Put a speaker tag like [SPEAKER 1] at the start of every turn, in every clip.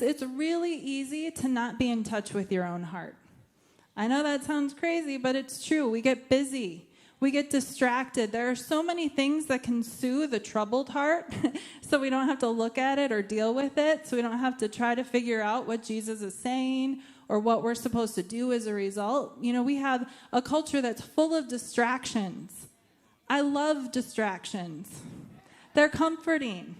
[SPEAKER 1] It's really easy to not be in touch with your own heart. I know that sounds crazy, but it's true. We get busy. We get distracted. There are so many things that can soothe a troubled heart, so we don't have to look at it or deal with it, so we don't have to try to figure out what Jesus is saying or what we're supposed to do as a result. You know, we have a culture that's full of distractions. I love distractions. They're comforting,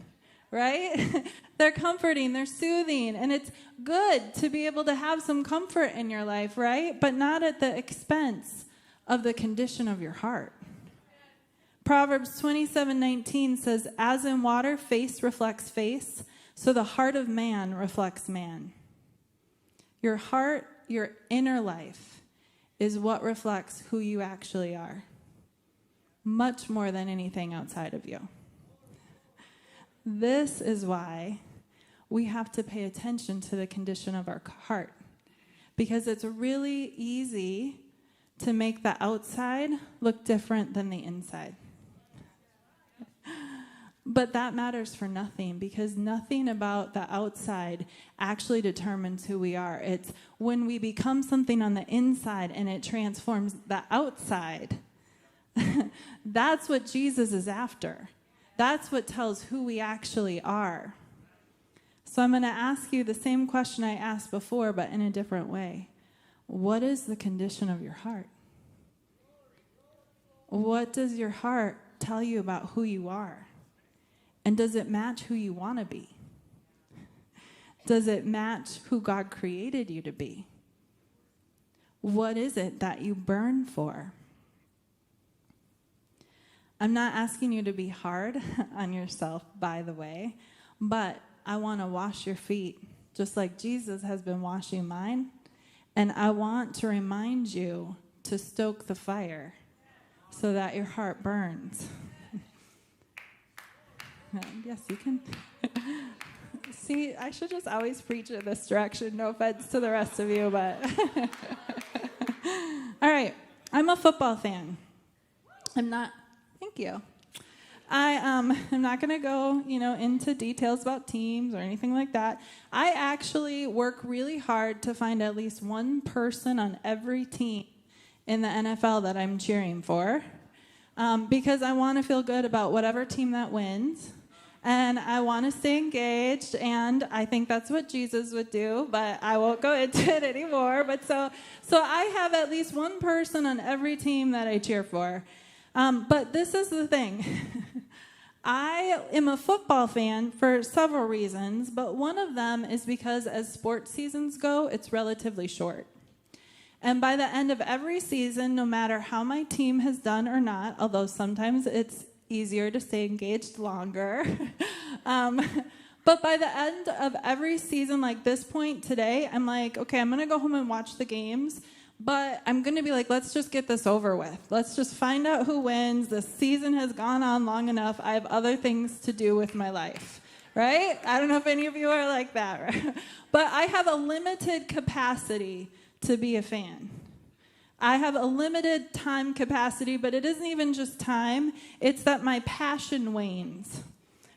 [SPEAKER 1] right? They're comforting, they're soothing, and it's good to be able to have some comfort in your life, right? But not at the expense of the condition of your heart. Proverbs 27:19 says, "As in water, face reflects face, so the heart of man reflects man." Your heart, your inner life, is what reflects who you actually are, much more than anything outside of you. This is why we have to pay attention to the condition of our heart, because it's really easy to make the outside look different than the inside. But that matters for nothing, because nothing about the outside actually determines who we are. It's when we become something on the inside and it transforms the outside. That's what Jesus is after. That's what tells who we actually are. So I'm going to ask you the same question I asked before, but in a different way. What is the condition of your heart? What does your heart tell you about who you are? And does it match who you want to be? Does it match who God created you to be? What is it that you burn for? I'm not asking you to be hard on yourself, by the way, but I want to wash your feet just like Jesus has been washing mine. And I want to remind you to stoke the fire so that your heart burns. Yes, you can. See, I should just always preach in this direction. No offense to the rest of you, but. All right. I'm a football fan. I'm not. Thank you. I'm not going to go, into details about teams or anything like that. I actually work really hard to find at least one person on every team in the NFL that I'm cheering for, because I want to feel good about whatever team that wins, and I want to stay engaged, and I think that's what Jesus would do, but I won't go into it anymore. But so I have at least one person on every team that I cheer for. But this is the thing. I am a football fan for several reasons, but one of them is because as sports seasons go, it's relatively short. And by the end of every season, no matter how my team has done or not, although sometimes it's easier to stay engaged longer, but by the end of every season, like this point today, I'm like, okay, I'm going to go home and watch the games. But I'm going to be like, let's just get this over with. Let's just find out who wins. The season has gone on long enough. I have other things to do with my life, right? I don't know if any of you are like that, right? But I have a limited capacity to be a fan. I have a limited time capacity, but it isn't even just time. It's that my passion wanes,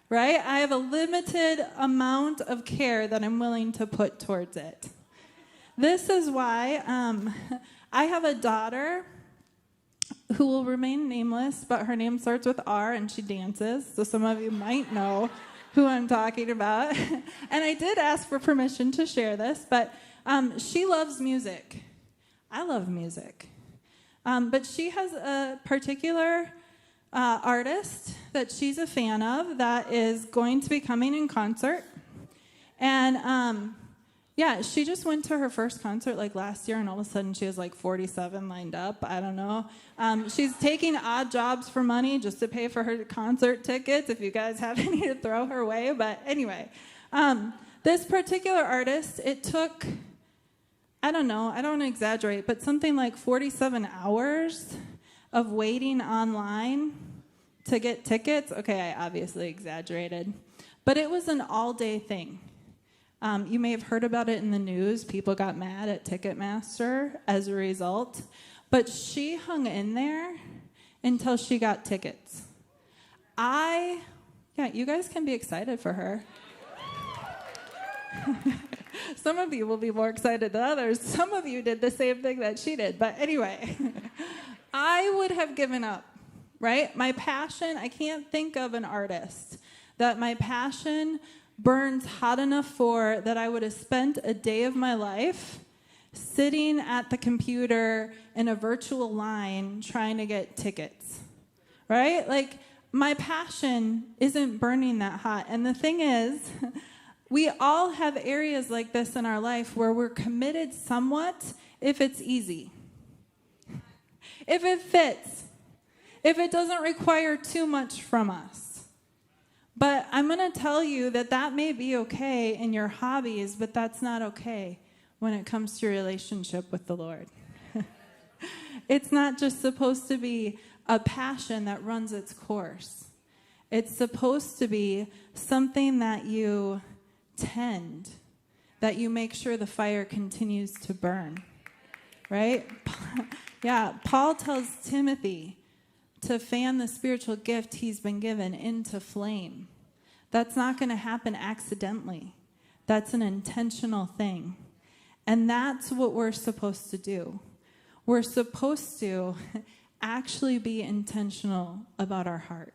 [SPEAKER 1] right? I have a limited amount of care that I'm willing to put towards it. This is why I have a daughter who will remain nameless, but her name starts with R and she dances, so some of you might know who I'm talking about. And I did ask for permission to share this, but she loves music. I love music. But she has a particular artist that she's a fan of that is going to be coming in concert. And yeah, she just went to her first concert like last year, and all of a sudden she has like 47 lined up. I don't know. She's taking odd jobs for money just to pay for her concert tickets, if you guys have any to throw her way. But anyway, this particular artist, it took, I don't know, I don't exaggerate, but something like 47 hours of waiting online to get tickets. Okay, I obviously exaggerated. But it was an all-day thing. You may have heard about it in the news. People got mad at Ticketmaster as a result. But she hung in there until she got tickets. You guys can be excited for her. Some of you will be more excited than others. Some of you did the same thing that she did. But anyway, I would have given up, right? My passion, I can't think of an artist that my passion burns hot enough for that I would have spent a day of my life sitting at the computer in a virtual line trying to get tickets, right? Like, my passion isn't burning that hot. And the thing is, we all have areas like this in our life where we're committed somewhat if it's easy, if it fits, if it doesn't require too much from us. But I'm going to tell you that that may be okay in your hobbies, but that's not okay when it comes to your relationship with the Lord. It's not just supposed to be a passion that runs its course. It's supposed to be something that you tend, that you make sure the fire continues to burn, right? Yeah, Paul tells Timothy to fan the spiritual gift he's been given into flame. That's not going to happen accidentally. That's an intentional thing. And that's what we're supposed to do. We're supposed to actually be intentional about our heart.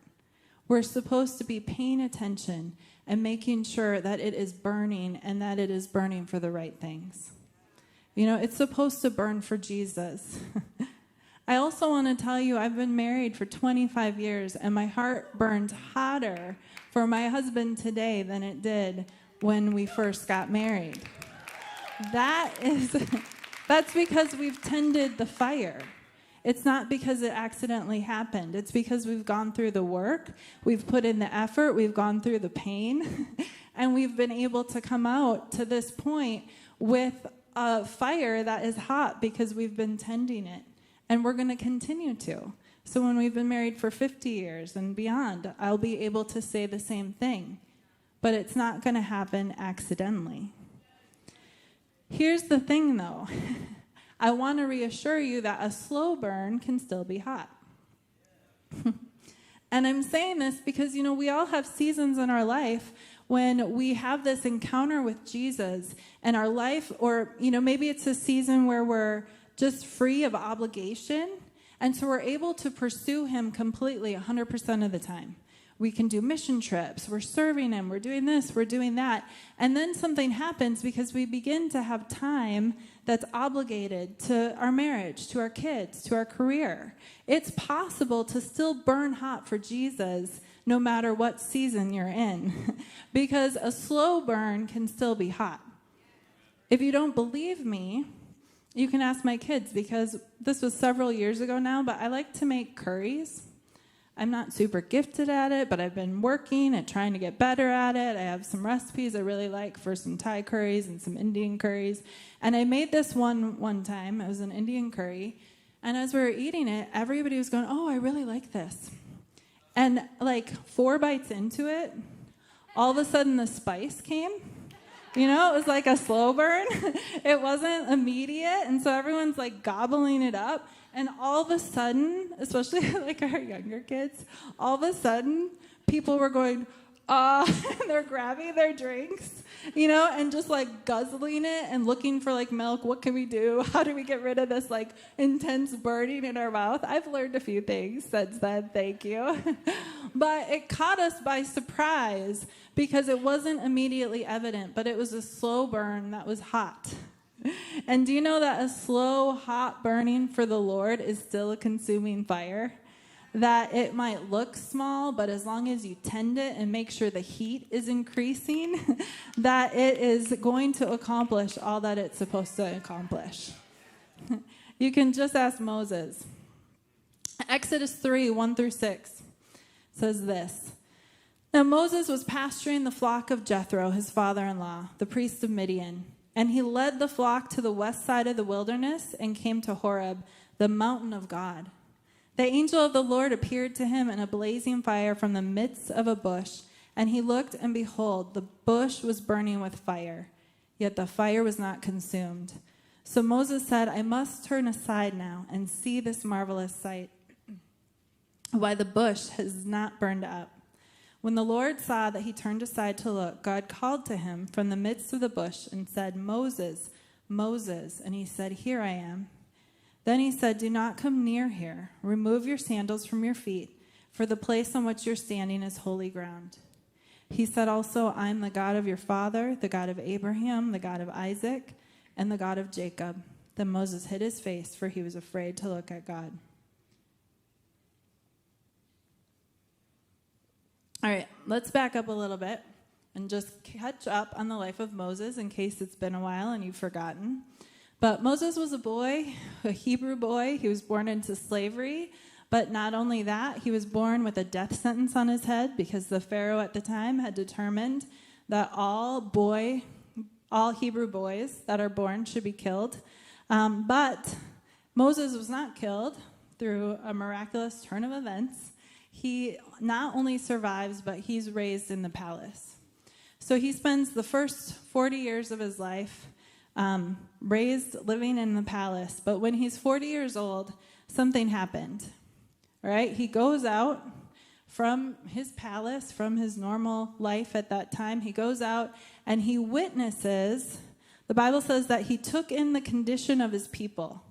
[SPEAKER 1] We're supposed to be paying attention and making sure that it is burning and that it is burning for the right things. You know, it's supposed to burn for Jesus. I also want to tell you, I've been married for 25 years, and my heart burns hotter for my husband today than it did when we first got married. That's because we've tended the fire. It's not because it accidentally happened. It's because we've gone through the work, we've put in the effort, we've gone through the pain, and we've been able to come out to this point with a fire that is hot because we've been tending it. And we're going to continue to. So when we've been married for 50 years and beyond, I'll be able to say the same thing. But it's not going to happen accidentally. Here's the thing, though. I want to reassure you that a slow burn can still be hot. And I'm saying this because, you know, we all have seasons in our life when we have this encounter with Jesus and our life, or, you know, maybe it's a season where we're just free of obligation, and so we're able to pursue him completely 100% of the time. We can do mission trips, we're serving him, we're doing this, we're doing that, and then something happens because we begin to have time that's obligated to our marriage, to our kids, to our career. It's possible to still burn hot for Jesus no matter what season you're in, because a slow burn can still be hot. If you don't believe me, you can ask my kids, because this was several years ago now, but I like to make curries. I'm not super gifted at it, but I've been working at trying to get better at it. I have some recipes I really like for some Thai curries and some Indian curries. And I made this one time. It was an Indian curry. And as we were eating it, everybody was going, "Oh, I really like this." And like 4 bites into it, all of a sudden the spice came. You know, it was like a slow burn. It wasn't immediate. And so everyone's like gobbling it up. And all of a sudden, especially like our younger kids, all of a sudden people were going, and they're grabbing their drinks, you know, and just like guzzling it and looking for like milk. What can we do? How do we get rid of this like intense burning in our mouth? I've learned a few things since then. Thank you. But it caught us by surprise because it wasn't immediately evident, but it was a slow burn that was hot. And do you know that a slow, hot burning for the Lord is still a consuming fire? That it might look small, but as long as you tend it and make sure the heat is increasing, that it is going to accomplish all that it's supposed to accomplish. You can just ask Moses. Exodus 3, 1-6 says this. Now Moses was pasturing the flock of Jethro, his father-in-law, the priest of Midian. And he led the flock to the west side of the wilderness and came to Horeb, the mountain of God. The angel of the Lord appeared to him in a blazing fire from the midst of a bush. And he looked, and behold, the bush was burning with fire, yet the fire was not consumed. So Moses said, I must turn aside now and see this marvelous sight, why the bush has not burned up. When the Lord saw that he turned aside to look, God called to him from the midst of the bush and said, Moses, Moses. And he said, Here I am. Then he said, Do not come near here. Remove your sandals from your feet, for the place on which you're standing is holy ground. He said also, I am the God of your father, the God of Abraham, the God of Isaac, and the God of Jacob. Then Moses hid his face, for he was afraid to look at God. All right, let's back up a little bit and just catch up on the life of Moses in case it's been a while and you've forgotten. But Moses was a boy, a Hebrew boy. He was born into slavery. But not only that, he was born with a death sentence on his head because the Pharaoh at the time had determined that all Hebrew boys that are born should be killed. But Moses was not killed through a miraculous turn of events. He not only survives, but he's raised in the palace. So he spends the first 40 years of his life living in the palace. But when he's 40 years old, something happened. All right? He goes out from his palace, from his normal life at that time. He goes out and he witnesses. The Bible says that he took in the condition of his people,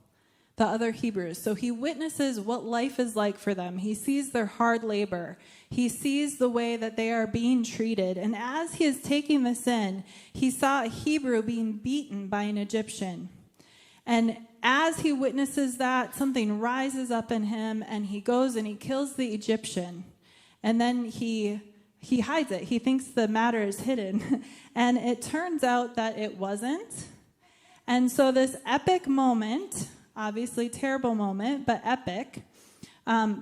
[SPEAKER 1] the other Hebrews. So he witnesses what life is like for them. He sees their hard labor. He sees the way that they are being treated. And as he is taking this in, he saw a Hebrew being beaten by an Egyptian. And as he witnesses that, something rises up in him, and he goes and he kills the Egyptian. And then he hides it. He thinks the matter is hidden. And it turns out that it wasn't. And so this epic moment, obviously terrible moment, but epic,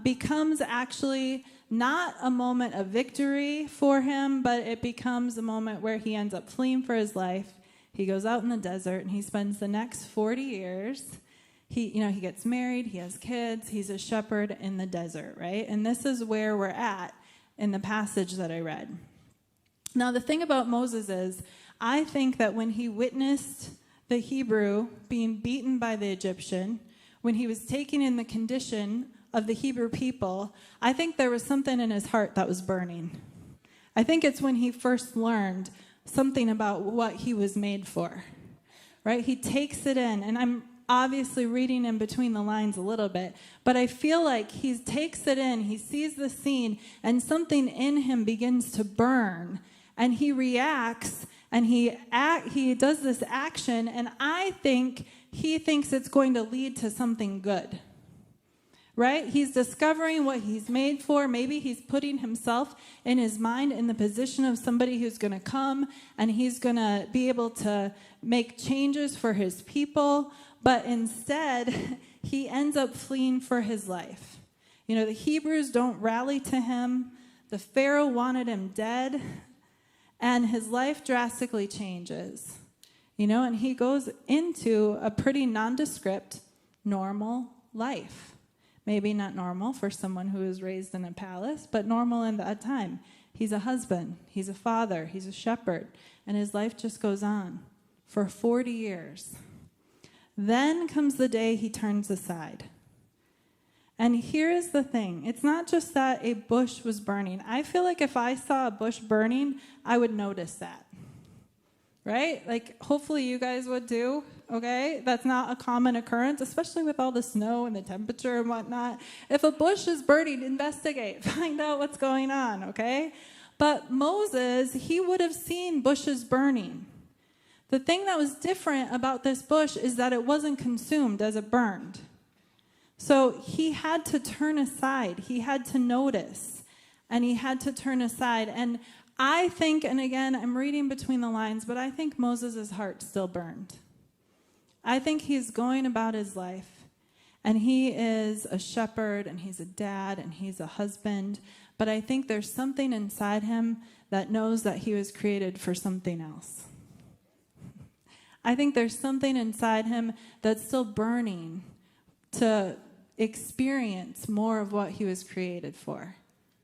[SPEAKER 1] becomes actually not a moment of victory for him, but it becomes a moment where he ends up fleeing for his life. He goes out in the desert, and he spends the next 40 years. He gets married, he has kids, he's a shepherd in the desert, right? And this is where we're at in the passage that I read. Now, the thing about Moses is, I think that when he witnessed the Hebrew being beaten by the Egyptian, when he was taking in the condition of the Hebrew people, I think there was something in his heart that was burning. I think it's when he first learned something about what he was made for, right? He takes it in, and I'm obviously reading in between the lines a little bit, but I feel like he takes it in, he sees the scene, and something in him begins to burn, and he reacts, and he does this action, and I think he thinks it's going to lead to something good, right? He's discovering what he's made for. Maybe he's putting himself in his mind in the position of somebody who's going to come, and he's going to be able to make changes for his people, but instead, he ends up fleeing for his life. You know, the Hebrews don't rally to him. The Pharaoh wanted him dead. And his life drastically changes, and he goes into a pretty nondescript, normal life. Maybe not normal for someone who was raised in a palace, but normal in that time. He's a husband, he's a father, he's a shepherd, and his life just goes on for 40 years. Then comes the day he turns aside. And here is the thing. It's not just that a bush was burning. I feel like if I saw a bush burning, I would notice that. Right? Like, hopefully you guys would too, okay? That's not a common occurrence, especially with all the snow and the temperature and whatnot. If a bush is burning, investigate. Find out what's going on, okay? But Moses, he would have seen bushes burning. The thing that was different about this bush is that it wasn't consumed as it burned. So he had to turn aside. He had to notice, and he had to turn aside. And I think, and again, I'm reading between the lines, but I think Moses' heart still burned. I think he's going about his life, and he is a shepherd, and he's a dad, and he's a husband. But I think there's something inside him that knows that he was created for something else. I think there's something inside him that's still burning to experience more of what he was created for.